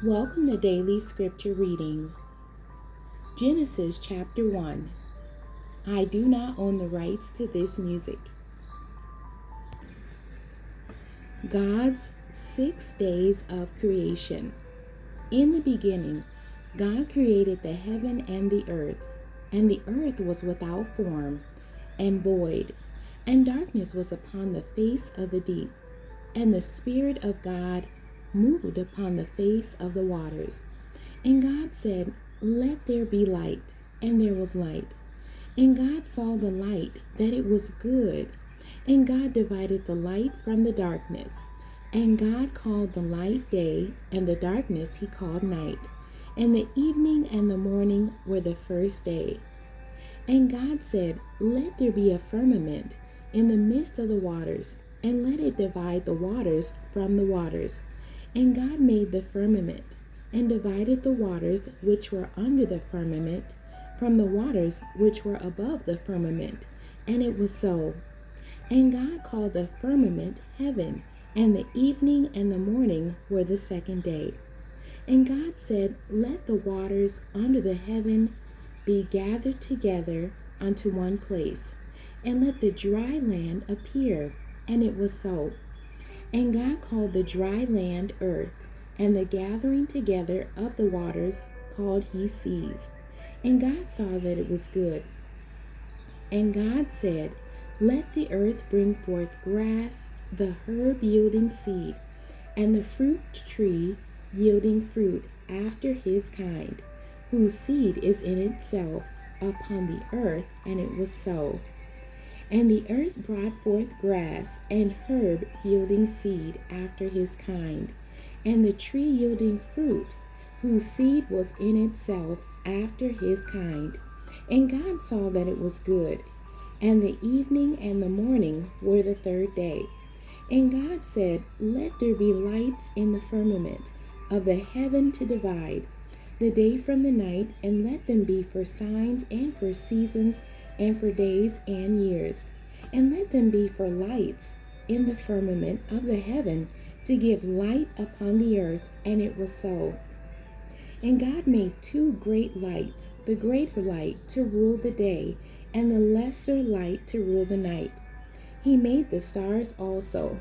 Welcome to Daily Scripture Reading. Genesis chapter 1. I do not own the rights to this music. God's 6 days of creation. In the beginning, God created the heaven and the earth was without form and void, and darkness was upon the face of the deep, and the Spirit of God moved upon the face of the waters. And God said, "Let there be light," and there was light. And God saw the light, that it was good. And God divided the light from the darkness. And God called the light day, and the darkness he called night. And the evening and the morning were the first day. And God said, "Let there be a firmament in the midst of the waters, and let it divide the waters from the waters." And God made the firmament, and divided the waters which were under the firmament from the waters which were above the firmament. And it was so. And God called the firmament heaven, and the evening and the morning were the second day. And God said, "Let the waters under the heaven be gathered together unto one place, and let the dry land appear." And it was so. And God called the dry land earth, and the gathering together of the waters called he seas. And God saw that it was good. And God said, "Let the earth bring forth grass, the herb yielding seed, and the fruit tree yielding fruit after his kind, whose seed is in itself upon the earth." And it was so. And the earth brought forth grass and herb yielding seed after his kind, and the tree yielding fruit, whose seed was in itself after his kind. And God saw that it was good. And the evening and the morning were the third day. And God said, "Let there be lights in the firmament of the heaven to divide the day from the night, and let them be for signs and for seasons and for days and years. And let them be for lights in the firmament of the heaven to give light upon the earth." And it was so. And God made two great lights, the greater light to rule the day, and the lesser light to rule the night. He made the stars also.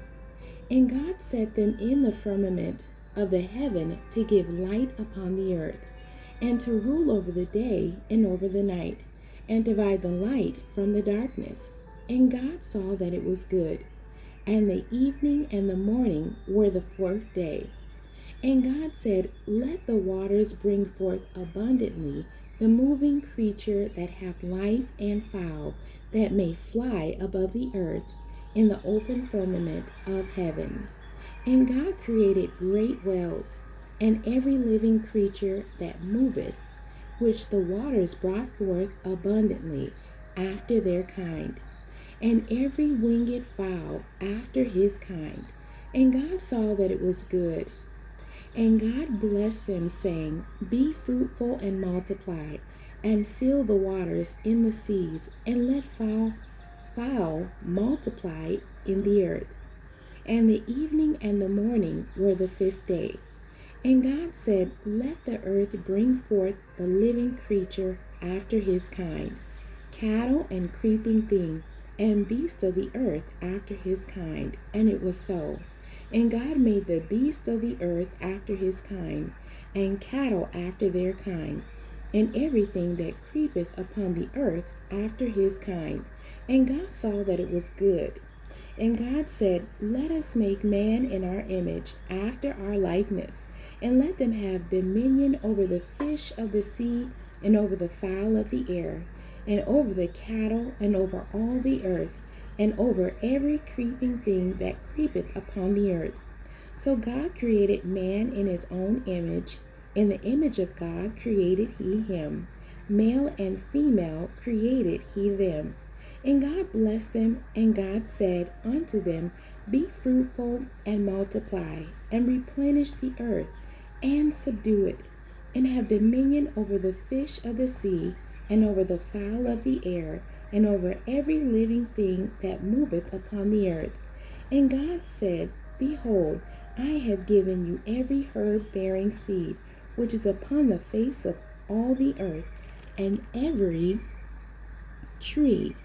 And God set them in the firmament of the heaven to give light upon the earth, and to rule over the day and over the night, and divide the light from the darkness. And God saw that it was good. And the evening and the morning were the fourth day. And God said, "Let the waters bring forth abundantly the moving creature that hath life, and fowl that may fly above the earth in the open firmament of heaven." And God created great whales, and every living creature that moveth, which the waters brought forth abundantly after their kind, and every winged fowl after his kind. And God saw that it was good. And God blessed them, saying, "Be fruitful and multiply, and fill the waters in the seas, and let fowl multiply in the earth." And the evening and the morning were the fifth day. And God said, "Let the earth bring forth the living creature after his kind, cattle and creeping thing, and beasts of the earth after his kind." And it was so. And God made the beasts of the earth after his kind, and cattle after their kind, and everything that creepeth upon the earth after his kind. And God saw that it was good. And God said, "Let us make man in our image, after our likeness, and let them have dominion over the fish of the sea, and over the fowl of the air, and over the cattle, and over all the earth, and over every creeping thing that creepeth upon the earth." So God created man in his own image. In the image of God created he him. Male and female created he them. And God blessed them, and God said unto them, "Be fruitful and multiply, and replenish the earth, and subdue it, and have dominion over the fish of the sea, and over the fowl of the air, and over every living thing that moveth upon the earth." And God said, "Behold, I have given you every herb bearing seed which is upon the face of all the earth, and every tree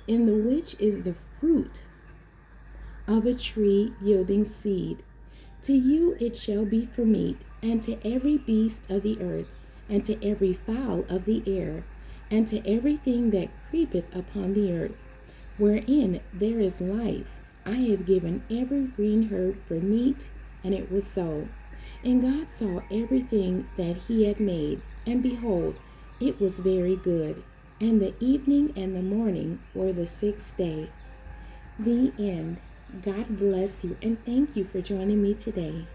in the which is the fruit of a tree yielding seed. To you it shall be for meat, and to every beast of the earth, and to every fowl of the air, and to everything that creepeth upon the earth, wherein there is life. I have given every green herb for meat. And it was so. And God saw everything that he had made, and behold, it was very good. And the evening and the morning were the sixth day. The end. God bless you, and thank you for joining me today.